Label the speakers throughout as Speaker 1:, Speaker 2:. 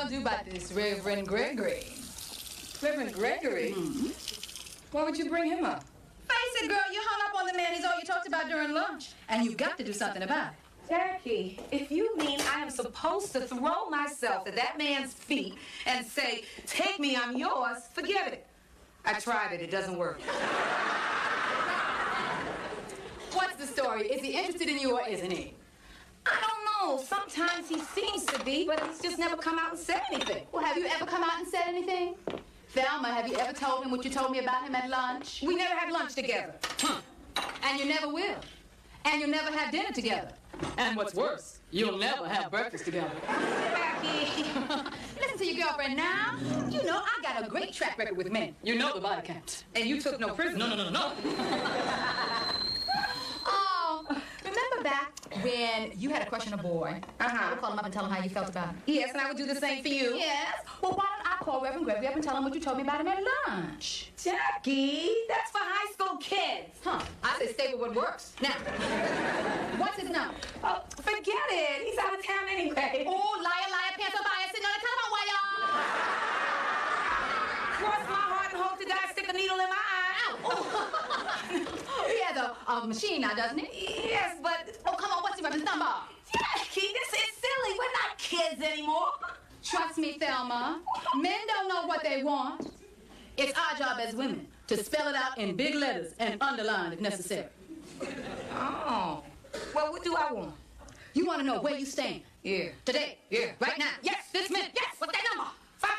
Speaker 1: gonna do about this, Reverend Gregory?
Speaker 2: Reverend Gregory? Why would you bring him up?
Speaker 1: Face it, girl, you hung up on the man. He's all you talked about during lunch. And you've got to do something about it.
Speaker 2: Jackie, if you mean I am supposed to throw myself at that man's feet and say, take me, I'm yours, forget it. I tried it, it doesn't work.
Speaker 1: What's the story? Is he interested in you or isn't he?
Speaker 2: I don't know. Sometimes he seems to be, but he's just never come out and said anything.
Speaker 1: Well, have you ever come out and said anything? Thelma, have you ever told him what you told me about him at lunch?
Speaker 2: We never had lunch together.
Speaker 1: And you never will. And you'll never have dinner together. And what's worse, you'll never have breakfast together.
Speaker 2: Jackie.
Speaker 1: Listen to your girlfriend now. You know I got a great track record with men. You know the body count.
Speaker 2: And you took no prisoners.
Speaker 1: No. Oh, remember back when you had a crush on a boy? I would call him up and tell him how you felt about him.
Speaker 2: Yes, and I would do the same for you.
Speaker 1: Yes. Well, why don't I call Reverend Gregory up and tell him what you told me about him at lunch?
Speaker 2: Jackie, that's for high school kids.
Speaker 1: I say stay with what works. Now, what's his number?
Speaker 2: Oh, forget it. He's out of town anyway.
Speaker 1: Oh, liar, pants on fire, sitting on the telephone wire.
Speaker 2: Cross my heart and hope to God stick a needle in my eye.
Speaker 1: He has a machine now, doesn't he?
Speaker 2: Yes, but...
Speaker 1: Oh, come on, what's your reference number?
Speaker 2: Jackie, this is silly. We're not kids anymore.
Speaker 1: Trust me, Thelma. Men don't know what they want. It's our job as women to spell it out in big letters and underline if necessary.
Speaker 2: Oh. Well, what do I want?
Speaker 1: You want to know where you stand?
Speaker 2: Yeah.
Speaker 1: Today?
Speaker 2: Yeah.
Speaker 1: Right now? Yes. This minute? Yes. What's that number?
Speaker 2: 5553707.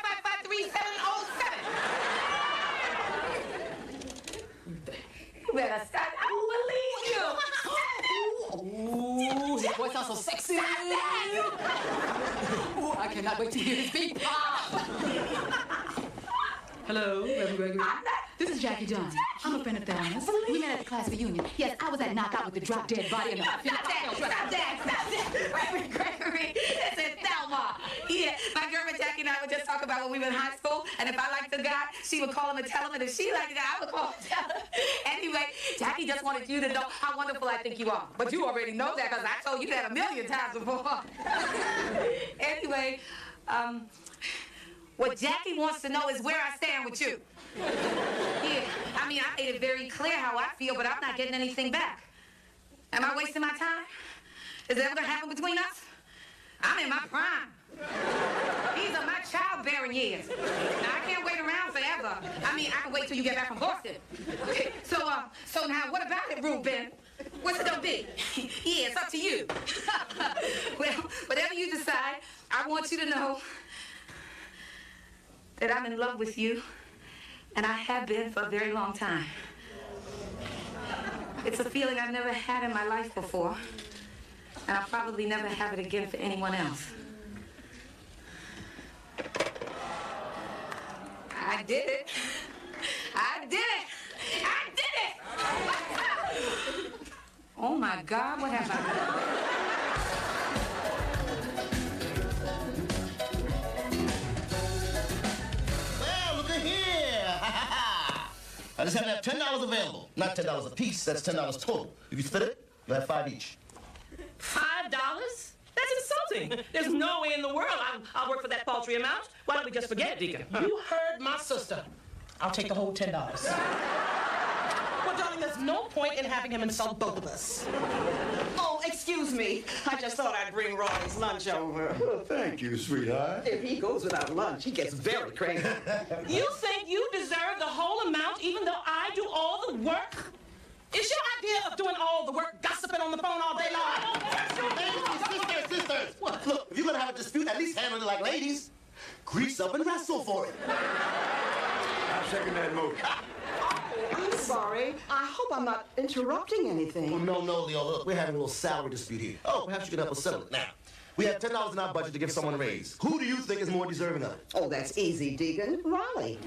Speaker 2: You better stop. I don't believe you.
Speaker 1: Ooh, his voice sounds so sexy. Ooh, I cannot wait to hear his beat. Hello, Reverend Gregory. This is Jackie Jones. I'm a friend of Thelma's. We met at the class reunion. Yes, I was at Knockout with the drop-dead body and the...
Speaker 2: Stop that. Reverend Gregory. This is Thelma. Yeah, my girlfriend Jackie and I would just talk about when we were in high school, and if I liked a guy, she would call him and tell him, and if she liked a guy, I would call him and tell her. Anyway, Jackie just wanted you to know how wonderful I think you are. But you already know that because I told you that a million times before. Anyway, what Jackie wants to know is where I stand with you. Yeah, I mean, I made it very clear how I feel, but I'm not getting anything back. Am I wasting my time? Is it ever gonna happen between us? I'm in my prime. These are my childbearing years. Now, I can't wait around forever. I mean, I can wait till you get back from Boston. Okay, so now, what about it, Ruben? What's it gonna be? Yeah, it's up to you. Well, whatever you decide, I want you to know that I'm in love with you, and I have been for a very long time. It's a feeling I've never had in my life before, and I'll probably never have it again for anyone else. I did it. I did it. I did it. Oh my God, what have I done?
Speaker 3: I just happen to have $10 available. Not $10 a piece, that's $10 total. If you split it, you have 5 each.
Speaker 4: $5? That's insulting. There's no way in the world I'll work for that paltry amount. Why don't we just forget it, Deacon?
Speaker 5: You heard my sister. I'll take the whole $10. Well, darling, there's no point in having him insult both of us.
Speaker 6: Oh, excuse me. I just thought I'd bring Roy's lunch over.
Speaker 7: Well, thank you, sweetheart.
Speaker 6: If he goes without lunch, he gets very cranky.
Speaker 4: You think you deserve the whole amount even though I do all the work? Is your idea of doing all the work gossiping on the phone all day long?
Speaker 3: Ladies, sisters! Look, if you're gonna have a dispute, at least handle it like ladies. Grease up and wrestle for it.
Speaker 7: I second that motion.
Speaker 6: I'm sorry. I hope I'm not interrupting anything.
Speaker 3: Oh, no, Leo. Look, we're having a little salary dispute here. Oh, perhaps you can help us settle it. Now, we have $10 in our budget to give someone a raise. Who do you think is more deserving of it?
Speaker 6: Oh, that's easy, Deacon. Raleigh.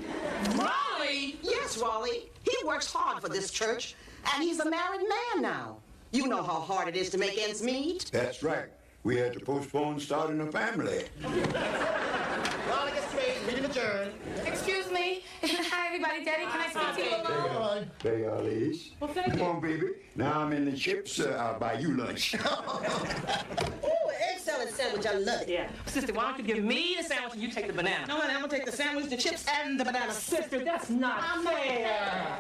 Speaker 4: Raleigh?
Speaker 6: Yes, Raleigh. He works hard for this church, and he's a married man now. You know how hard it is to make ends meet.
Speaker 7: That's right. We had to postpone starting a family.
Speaker 3: Raleigh gets raised, meeting adjourned.
Speaker 2: Excuse me. Hi, everybody. Daddy, can I speak to you alone?
Speaker 7: There you are, ladies.
Speaker 2: Well, thank you.
Speaker 7: Come on, baby. Now I'm in the chips. I'll buy you lunch.
Speaker 6: Oh, excellent. watermelon sandwich. I love it.
Speaker 5: Yeah. Sister, why don't you give me the sandwich and you take the banana? No, honey, I'm gonna take the sandwich, the chips, and the banana. Sister, that's not fair.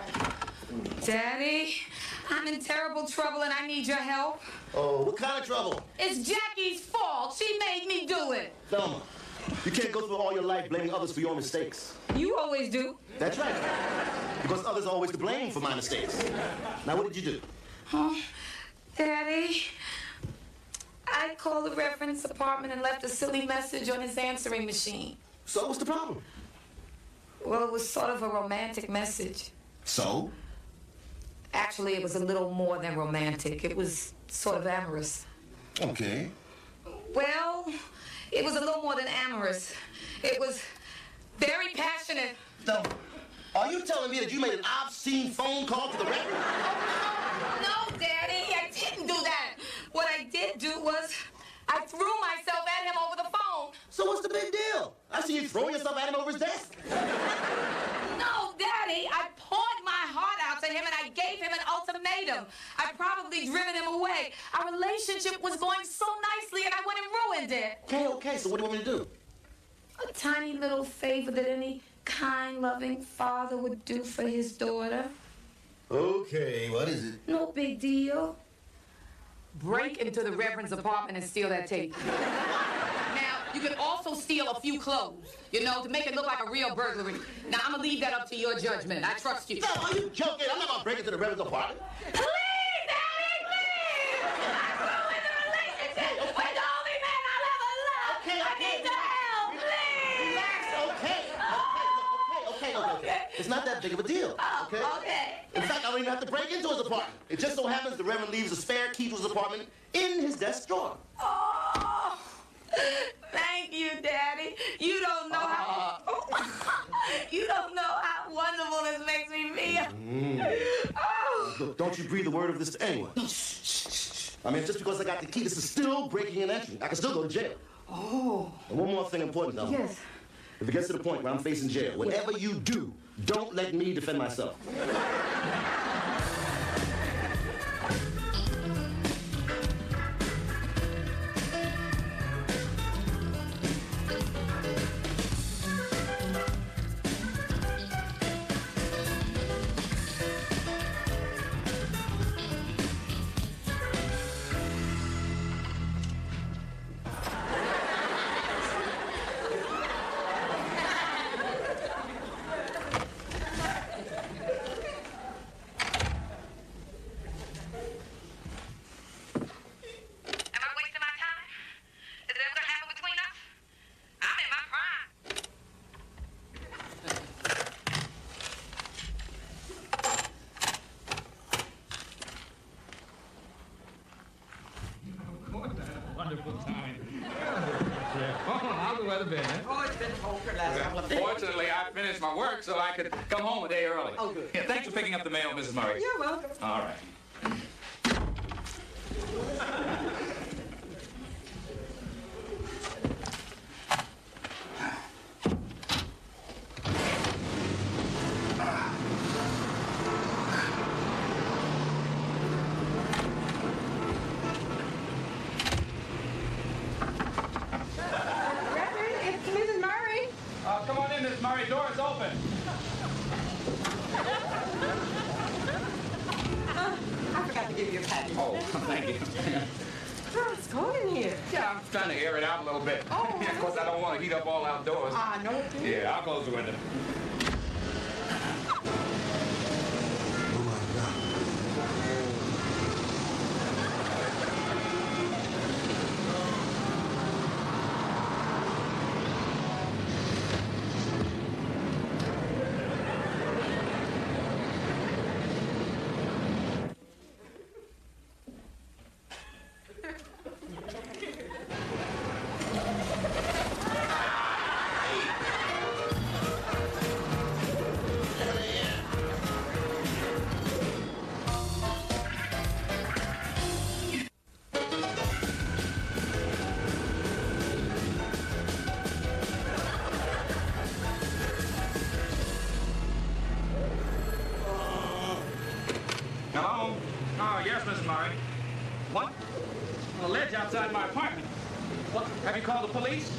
Speaker 2: Daddy, I'm in terrible trouble and I need your help.
Speaker 3: Oh, what kind of trouble?
Speaker 2: It's Jackie's fault. She made me do it.
Speaker 3: Thelma, you can't go through all your life blaming others for your mistakes.
Speaker 2: You always do.
Speaker 3: That's right. Because others are always to blame for my mistakes. Now, what did you do?
Speaker 2: Oh, Daddy, I called the reference department and left a silly message on his answering machine.
Speaker 3: So what's the problem?
Speaker 2: Well, it was sort of a romantic message.
Speaker 3: So?
Speaker 2: Actually, it was a little more than romantic. It was sort of amorous.
Speaker 3: Okay.
Speaker 2: Well, it was a little more than amorous. It was very passionate.
Speaker 3: Thelma, are you telling me that you made an obscene phone call to the reference?
Speaker 2: No, Daddy, I didn't do that. What I did do was I threw myself at him over the phone.
Speaker 3: So what's the big deal? I see you throwing yourself at him over his desk.
Speaker 2: No, Daddy, I poured my heart out to him and I gave him an ultimatum. I'd probably driven him away. Our relationship was going so nicely and I went and ruined it.
Speaker 3: Okay, so what do you want me to do?
Speaker 2: A tiny little favor that any kind, loving father would do for his daughter.
Speaker 3: Okay, what is it?
Speaker 2: No big deal. Break into the Reverend's apartment and steal that tape. Now, you can also steal a few clothes, you know, to make it look like a real burglary. Now, I'm gonna leave that up to your judgment. I trust you.
Speaker 3: No, are you joking? I'm not gonna break into the reference apartment.
Speaker 2: Please, Daddy, please! I ruined the relationship with the only man I'll ever love.
Speaker 3: Okay,
Speaker 2: I need your help, please!
Speaker 3: Relax, okay. It's not that big of a deal, okay?
Speaker 2: Okay.
Speaker 3: In fact, I don't even have to break into his apartment. It just so happens the Reverend leaves a spare key to his apartment in his desk drawer.
Speaker 2: Oh, thank you, Daddy. You don't know how... You don't know how wonderful this makes me feel. Oh.
Speaker 3: Look, don't you breathe a word of this to anyone. I mean, just because I got the key, this is still breaking and entering. I can still go to jail.
Speaker 2: Oh.
Speaker 3: And one more thing important, though.
Speaker 2: Yes.
Speaker 3: If it gets to the point where I'm facing jail, whatever you do, don't let me defend myself.
Speaker 8: Wonderful time. How's the weather been, eh?
Speaker 6: Oh, it's been cold for the last couple of days.
Speaker 8: Fortunately, I finished my work so I could come home a day early.
Speaker 6: Oh, good.
Speaker 8: Yeah, thanks for picking up the mail, Mrs. Murray.
Speaker 6: You're welcome.
Speaker 8: All right. Come on in, Miss Murray. Door is open.
Speaker 6: I forgot to give you a package.
Speaker 8: Oh, thank you.
Speaker 6: Oh, it's cold in here.
Speaker 8: Yeah, I'm trying to air it out a little bit.
Speaker 6: Oh.
Speaker 8: Of course, I don't want to heat up all outdoors.
Speaker 6: No.
Speaker 8: Yeah, I'll close the window.
Speaker 3: Oh, my God.
Speaker 8: Hello? Oh, yes, Miss Murray. What? On a ledge outside my apartment. What? Have you called the police?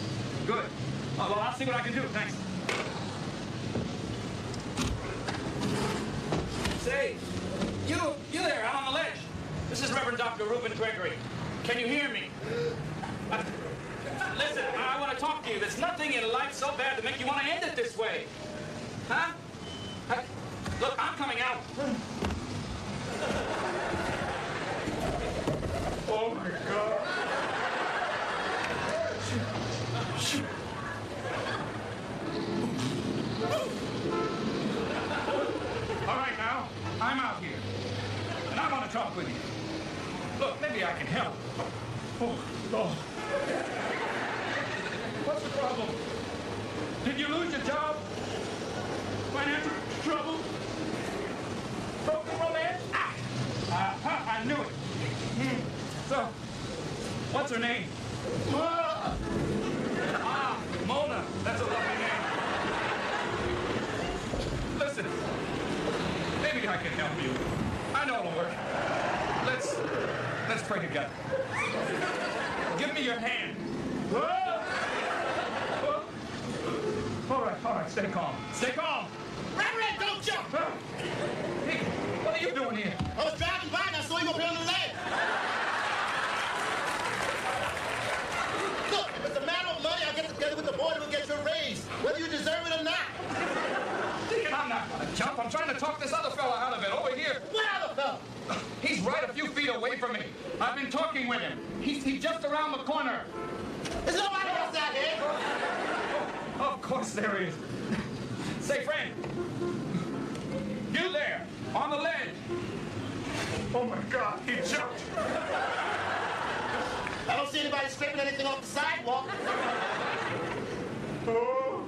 Speaker 8: Good. Oh, well, I'll see what I can do. Thanks. Say, you there, out on the ledge. This is Reverend Dr. Reuben Gregory. Can you hear me? Listen, I want to talk to you. There's nothing in life so bad to make you want to end it this way. Huh? Look, I'm coming out. Oh, my God. Shoot. All right, now, I'm out here. And I want to talk with you. Look, maybe I can help. Oh, Lord. What's the problem? Did you lose your job? Financial trouble? Broken romance? I knew it. So, what's her name? Mona. That's a lovely name. Listen, maybe I can help you. I know it'll work. Let's pray together. Give me your hand. All right, stay calm. Stay calm.
Speaker 3: Reverend, don't jump!
Speaker 8: Hey, what are you doing here?
Speaker 3: I was driving by and I saw you up here on the ledge. Look, if it's a matter of money, I'll get together with the board and we'll get you a raise, whether you deserve it or not.
Speaker 8: Deacon, I'm not gonna jump. I'm trying to talk this other fella out of it. Over here.
Speaker 3: What other fella?
Speaker 8: He's right a few feet away from me. I've been talking with him. He's just around the corner.
Speaker 3: There's nobody else out here.
Speaker 8: Of course there is. Say, friend. You there, on the ledge. Oh, my God, he jumped.
Speaker 3: I don't see anybody scraping anything off the sidewalk.
Speaker 8: Oh.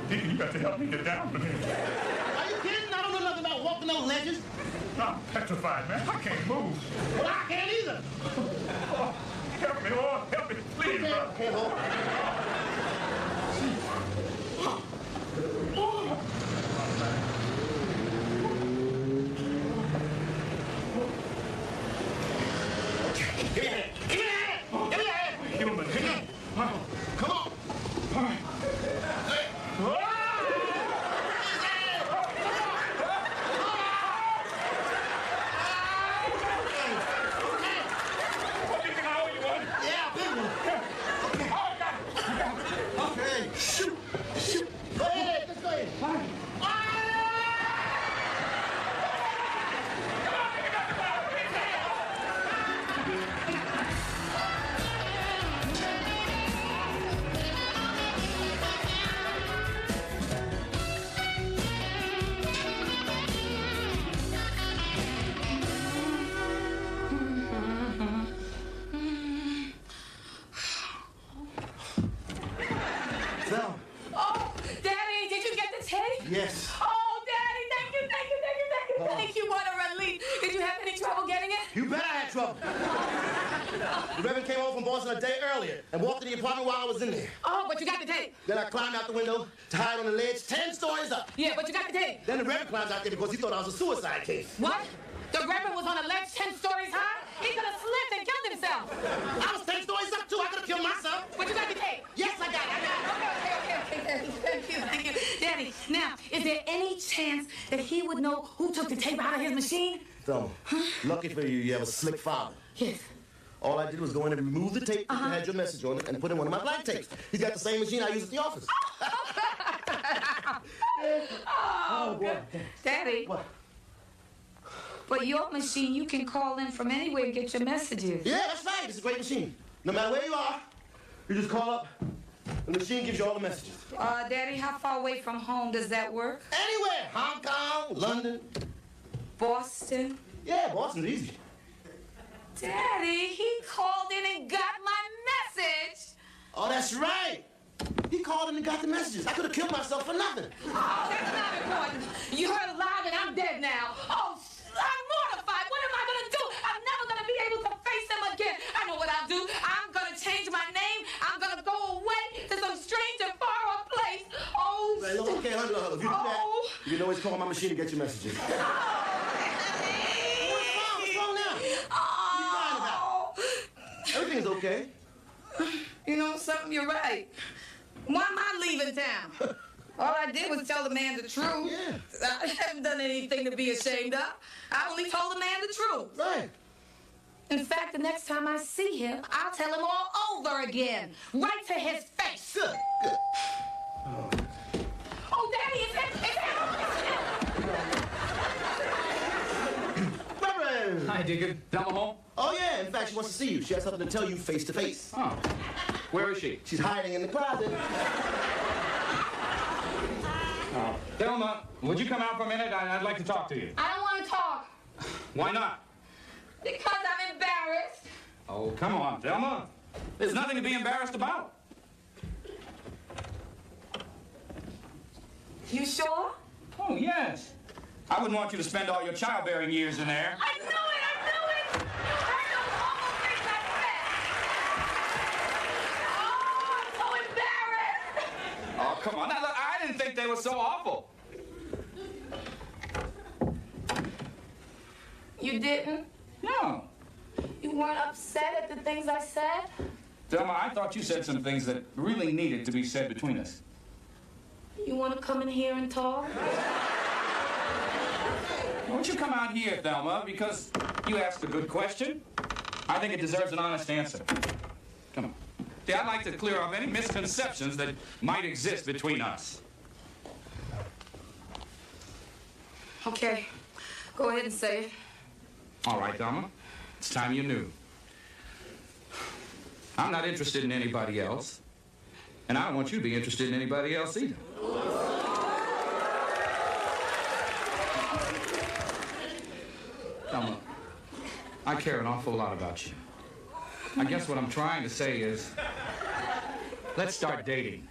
Speaker 8: Deacon, you got to help me get down from here.
Speaker 3: Are you kidding? I don't know nothing about walking those ledges.
Speaker 8: I'm petrified, man. I can't move.
Speaker 3: Well, I can't either.
Speaker 8: Oh, help me, Lord. Help me, please, brother.
Speaker 3: Can't hold. Give me your hand. Give me your hand. Give me your hand.
Speaker 8: Human.
Speaker 3: Come on.
Speaker 8: All right. What do you think I owe you one?
Speaker 3: Yeah, big one.
Speaker 8: Oh, I got it.
Speaker 3: Okay. Shoot. Go ahead. Let's go ahead. Val.
Speaker 2: Oh, Daddy, did you get the tape?
Speaker 3: Yes.
Speaker 2: Oh, Daddy, thank you. Thank you, what a relief. Did you have any trouble getting it?
Speaker 3: You bet I had trouble. The Reverend came home from Boston a day earlier and walked in the apartment while I was in there.
Speaker 2: Oh, but you got the tape.
Speaker 3: Then I climbed out the window to hide on the ledge 10 stories up.
Speaker 2: Yeah, but you got the tape.
Speaker 3: Then the Reverend climbs out there because he thought I was a suicide case.
Speaker 2: What? The Reverend was on a ledge 10 stories high? He could have slipped and killed himself.
Speaker 3: I was 10 stories up too. I could have killed myself.
Speaker 2: But you got the tape.
Speaker 3: Yes, I got it.
Speaker 2: Okay. Thank you. Daddy, now, is there any chance that he would know who took the tape out of his machine?
Speaker 3: So, lucky for you, you have a slick father.
Speaker 2: Yes.
Speaker 3: All I did was go in and remove the tape that had your message on it and put in one of my blank tapes. He's got the same machine I use at the office.
Speaker 2: Oh, boy. Daddy.
Speaker 3: What?
Speaker 2: But your machine, you can call in from anywhere and get your messages.
Speaker 3: Yeah, that's right. It's a great machine. No matter where you are, you just call up. The machine gives you all the messages.
Speaker 2: Daddy, how far away from home does that work?
Speaker 3: Anywhere. Hong Kong, London.
Speaker 2: Boston?
Speaker 3: Yeah, Boston's easy.
Speaker 2: Daddy, he called in and got my message.
Speaker 3: Oh, that's right. He called in and got the messages. I could have killed myself for nothing.
Speaker 2: Oh, that's not important. You heard alive and I'm dead now. Oh, I'm mortified. What am I going to do? I'm never going to be able to face him again. I know what I'll do. I'm going to change my name. I'm going to go away to some strange and far-off place. Oh,
Speaker 3: Hey, look, okay, honey, look, if you do that, you can always call my machine to get your messages. What's wrong? What's wrong now?
Speaker 2: Oh.
Speaker 3: Everything's okay.
Speaker 2: You know something? You're right. Why am I leaving town? All I did was tell the man the truth.
Speaker 3: Yeah.
Speaker 2: I haven't done anything to be ashamed of. I only told the man the truth.
Speaker 3: Right.
Speaker 2: In fact, the next time I see him, I'll tell him all over again. Right to his face.
Speaker 3: Good, good.
Speaker 2: Oh, Daddy, it's him.
Speaker 3: Reverend!
Speaker 8: Hi, Deacon. Thelma home?
Speaker 3: Oh, yeah, in fact, she wants to see you. She has something to tell you face to face.
Speaker 8: Oh. Where is she?
Speaker 3: She's hiding in the closet.
Speaker 8: Thelma, would you come out for a minute? I'd like to talk to you.
Speaker 2: I don't want to talk
Speaker 8: Why not?
Speaker 2: because I'm embarrassed.
Speaker 8: Oh, come on, Thelma. There's nothing to be embarrassed about.
Speaker 2: You sure?
Speaker 8: Oh, yes. I wouldn't want you to spend all your childbearing years in there.
Speaker 2: I knew it! I knew it! I know all those things I said. Oh, I'm so embarrassed.
Speaker 8: Oh, come on. Now, look, I didn't think they were so awful.
Speaker 2: You didn't?
Speaker 8: No.
Speaker 2: You weren't upset at the things I said?
Speaker 8: Thelma, I thought you said some things that really needed to be said between us.
Speaker 2: You want to come in here and talk?
Speaker 8: Won't you come out here, Thelma, because you asked a good question. I think it deserves an honest answer. Come on. See, I'd like to clear up any misconceptions that might exist between us.
Speaker 2: Okay. Go ahead and say it.
Speaker 8: All right, Thelma. It's time you knew. I'm not interested in anybody else, and I don't want you to be interested in anybody else either. Thelma, I care an awful lot about you. I guess what I'm trying to say is, let's start dating.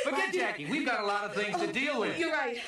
Speaker 8: Forget Jackie. We've got a lot of things to deal with.
Speaker 2: You're right.